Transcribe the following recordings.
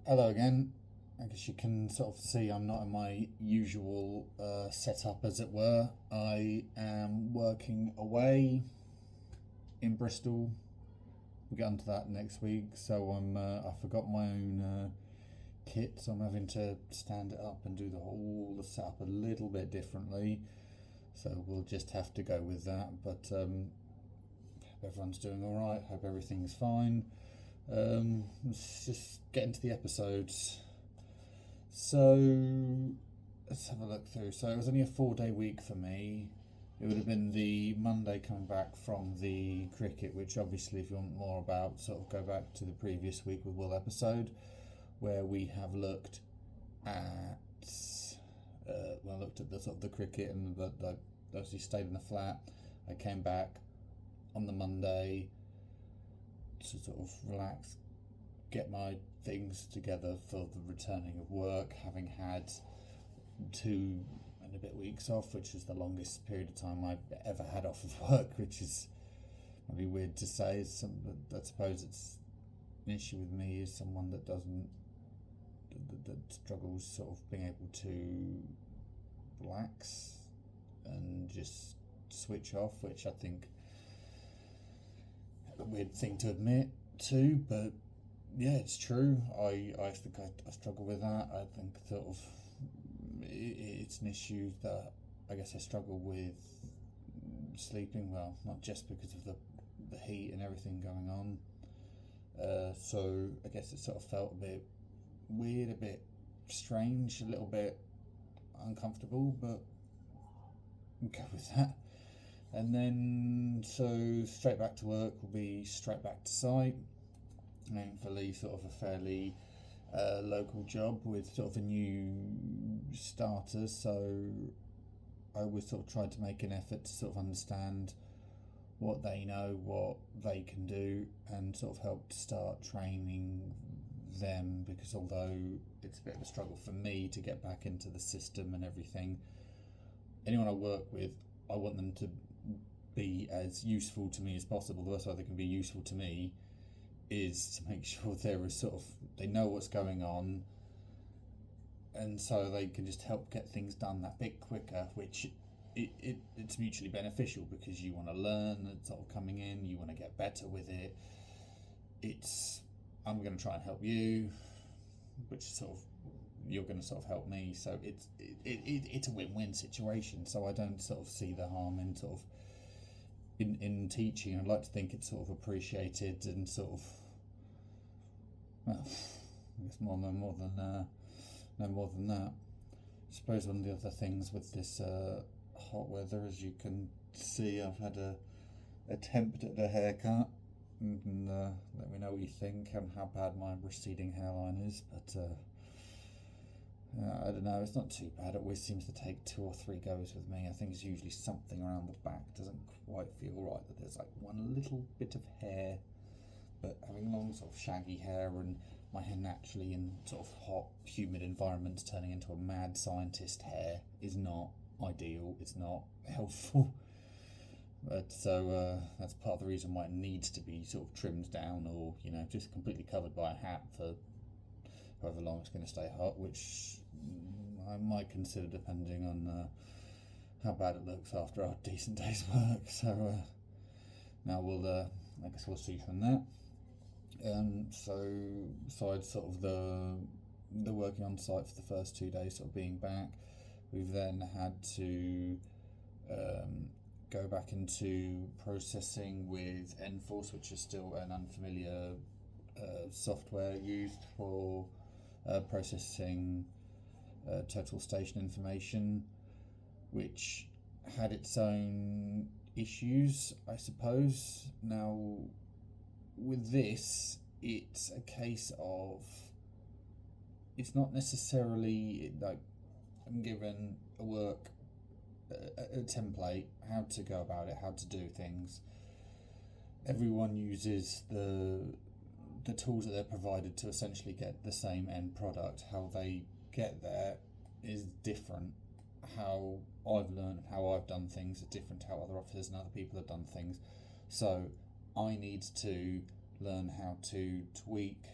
Hello again. I guess you can sort of see I'm not in my usual setup, as it were. I am working away in Bristol. We'll get onto that next week. So I forgot my own kit, so I'm having to stand it up and do the setup a little bit differently. So we'll just have to go with that. But hope everyone's doing all right. Hope everything's fine. Let's just get into the episodes. So let's have a look through. So it was only a 4 day week for me. It would have been the Monday coming back from the cricket, which obviously, if you want more about, sort of go back to the previous week with Will episode, where we have looked at, looked at the sort of the cricket and the obviously stayed in the flat. I came back on the Monday to sort of relax, get my things together for the returning of work, having had 2 and a bit weeks off, which is the longest period of time I've ever had off of work, which is maybe weird to say. I suppose it's an issue with me is someone that doesn't that struggles sort of being able to relax and just switch off, which I think a weird thing to admit to, but yeah, it's true. I think I struggle with that. I think sort of it's an issue that I guess I struggle with sleeping well, not just because of the heat and everything going on. So I guess it sort of felt a bit weird, a bit strange, a little bit uncomfortable, but we'll go with that. And then so straight back to work will be straight back to site. Thankfully, sort of a fairly local job with sort of a new starter, so I always sort of tried to make an effort to sort of understand what they know, what they can do, and sort of help to start training them, because although it's a bit of a struggle for me to get back into the system and everything, anyone I work with, I want them to be as useful to me as possible. The best way they can be useful to me is to make sure they know what's going on, and so they can just help get things done that bit quicker, which it's mutually beneficial because you want to learn. It's sort of coming in, you want to get better with it. It's I'm going to try and help you, which is sort of you're going to sort of help me. So it's a win-win situation. So I don't sort of see the harm in sort of in teaching. I'd like to think it's sort of appreciated and sort of, well, I guess no more than that. I suppose one of the other things with this hot weather, as you can see, I've had a attempt at a haircut. And let me know what you think and how bad my receding hairline is. But I don't know, it's not too bad. It always seems to take 2 or 3 goes with me. I think it's usually something around the back. Doesn't quite feel right that there's like one little bit of hair. But having long sort of shaggy hair and my hair naturally in sort of hot, humid environments turning into a mad scientist hair is not ideal. It's not helpful. But so that's part of the reason why it needs to be sort of trimmed down, or just completely covered by a hat for however long it's going to stay hot, which I might consider depending on how bad it looks after a decent day's work. So now I guess we'll see from that. So besides sort of the working on site for the first 2 days, sort of being back, we've then had to go back into processing with Enforce, which is still an unfamiliar software used for processing total station information, which had its own issues, I suppose. Now, with this, it's a case of it's not necessarily like I'm given a template, how to go about it, how to do things. Everyone uses the tools that they're provided to essentially get the same end product. How they get there is different. How I've learned, how I've done things is different to how other officers and other people have done things. So I need to learn how to tweak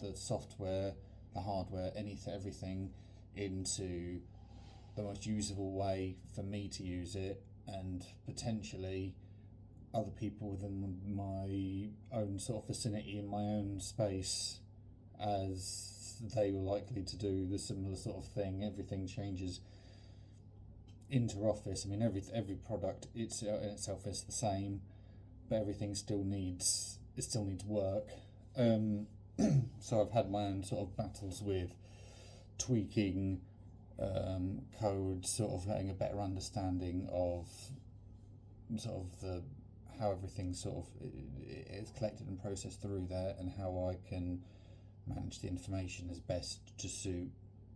the software, the hardware, anything, everything into the most usable way for me to use it, and potentially other people within my own sort of vicinity, in my own space, as they were likely to do the similar sort of thing. Everything changes inter-office. I mean, every product in itself is the same, but everything still needs work. So I've had my own sort of battles with tweaking code, sort of getting a better understanding of sort of the how everything sort of is collected and processed through there, and how I can manage the information as best to suit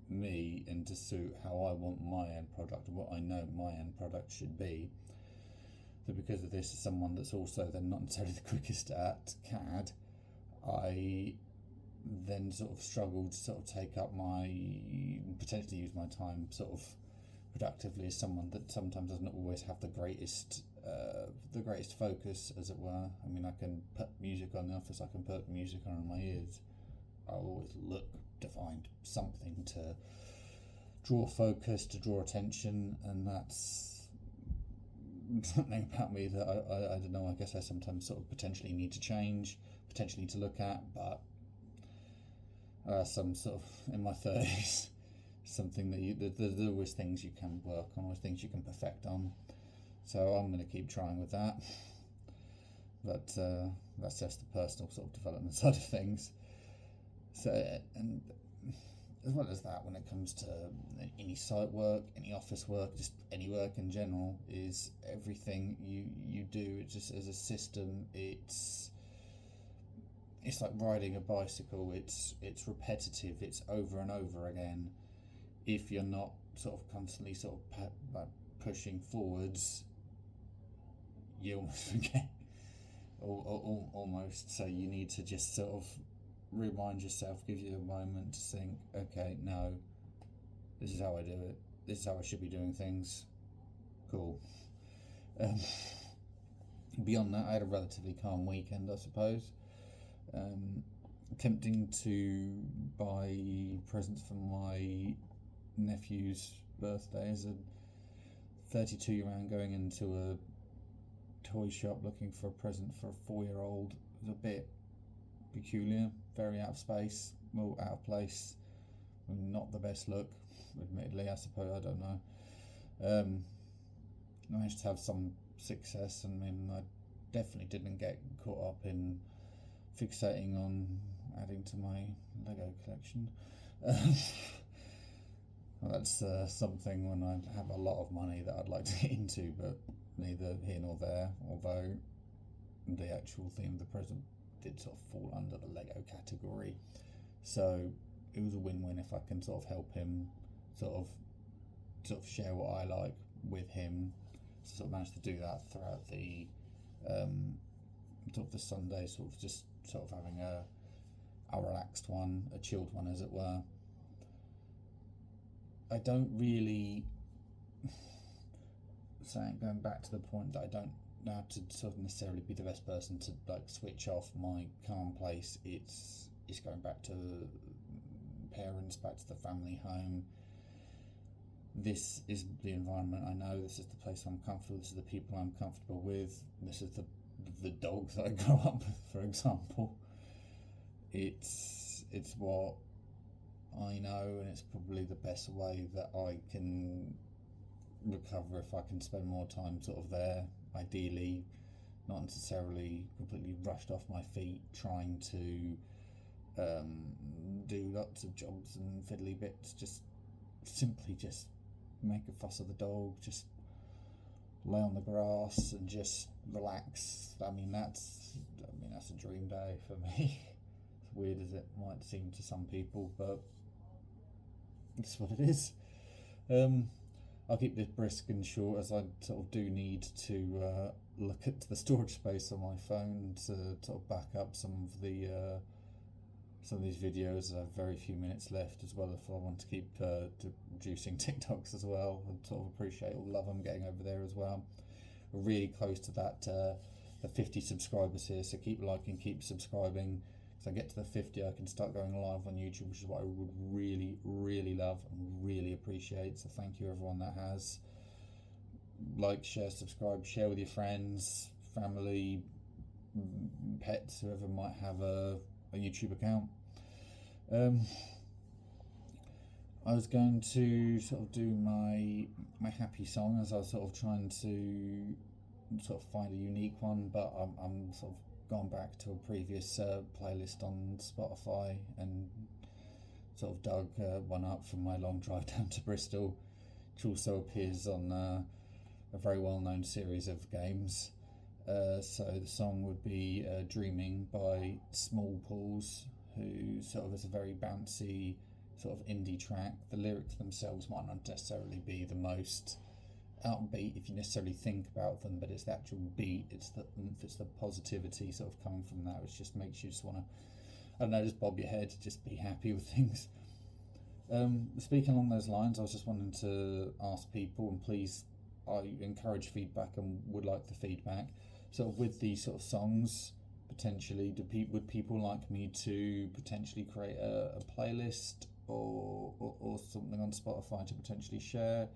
me and to suit how I want my end product and what I know my end product should be. But because of this, as someone that's also then not necessarily the quickest at CAD, I then sort of struggled to sort of take up potentially use my time sort of productively, as someone that sometimes doesn't always have the greatest focus, as it were. I mean, I can put music on in the office, I can put music on in my ears. I'll always look to find something to draw focus, to draw attention, and that's something about me that I don't know, I guess I sometimes sort of potentially need to change, potentially need to look at, but some sort of in my 30s, something that there's always things you can work on, always things you can perfect on. So I'm going to keep trying with that. But that's just the personal sort of development side of things. So, and as well as that, when it comes to any site work, any office work, just any work in general, is everything you do, it's just as a system, it's like riding a bicycle. It's repetitive, it's over and over again. If you're not sort of constantly sort of pushing forwards, you almost forget, almost. So you need to just sort of remind yourself, give you a moment to think, okay, no, this is how I do it, this is how I should be doing things. Cool. Beyond that, I had a relatively calm weekend, I suppose. Attempting to buy presents for my nephew's birthday. As a 32-year-old going into a toy shop looking for a present for a 4-year-old was a bit peculiar, very out of space, well, out of place, not the best look, admittedly, I suppose, I don't know. Managed to have some success. I mean, I definitely didn't get caught up in fixating on adding to my Lego collection. Well, that's something when I have a lot of money that I'd like to get into, but neither here nor there, although the actual theme of the present did sort of fall under the Lego category. So it was a win-win if I can sort of help him sort of share what I like with him. So sort of managed to do that throughout the sort of the Sunday, sort of just sort of having a relaxed one, a chilled one, as it were. I don't really, going back to the point that I don't know how to sort of necessarily be the best person to like switch off my calm place. It's going back to parents, back to the family home. This is the environment I know, this is the place I'm comfortable, this is the people I'm comfortable with, this is the dogs that I grow up with, for example. It's what I know, and it's probably the best way that I can recover if I can spend more time sort of there, ideally not necessarily completely rushed off my feet trying to do lots of jobs and fiddly bits, just simply just make a fuss of the dog, just lay on the grass and just relax. I mean that's a dream day for me. As weird as it might seem to some people, but it's what it is. I'll keep this brisk and short, as I sort of do need to look at the storage space on my phone to sort of back up some of these videos. I have very few minutes left, as well if I want to keep producing TikToks as well. I sort of appreciate all the love I'm getting over there as well. We're really close to that the 50 subscribers here, so keep liking, keep subscribing, because If I get to the 50, I can start going live on YouTube, which is what I would really, really love and really appreciate. So thank you everyone that has. Like, share, subscribe, share with your friends, family, pets, whoever might have a YouTube account. I was going to sort of do my happy song, as I was sort of trying to sort of find a unique one, but I'm sort of gone back to a previous playlist on Spotify and sort of dug one up from my long drive down to Bristol, which also appears on a very well-known series of games. So the song would be Dreaming by Small Pools, who sort of is a very bouncy sort of indie track. The lyrics themselves might not necessarily be the most upbeat if you necessarily think about them, but it's the actual beat, it's the oomph, it's the positivity sort of coming from that, which just makes you just want to, I don't know, just bob your head, just be happy with things. Speaking along those lines, I was just wanting to ask people, and please, I encourage feedback and would like the feedback. Sort of with these sort of songs, potentially, would people like me to potentially create a playlist or something on Spotify to potentially share?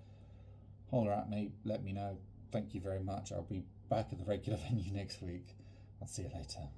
Holler at me, let me know. Thank you very much. I'll be back at the regular venue next week. I'll see you later.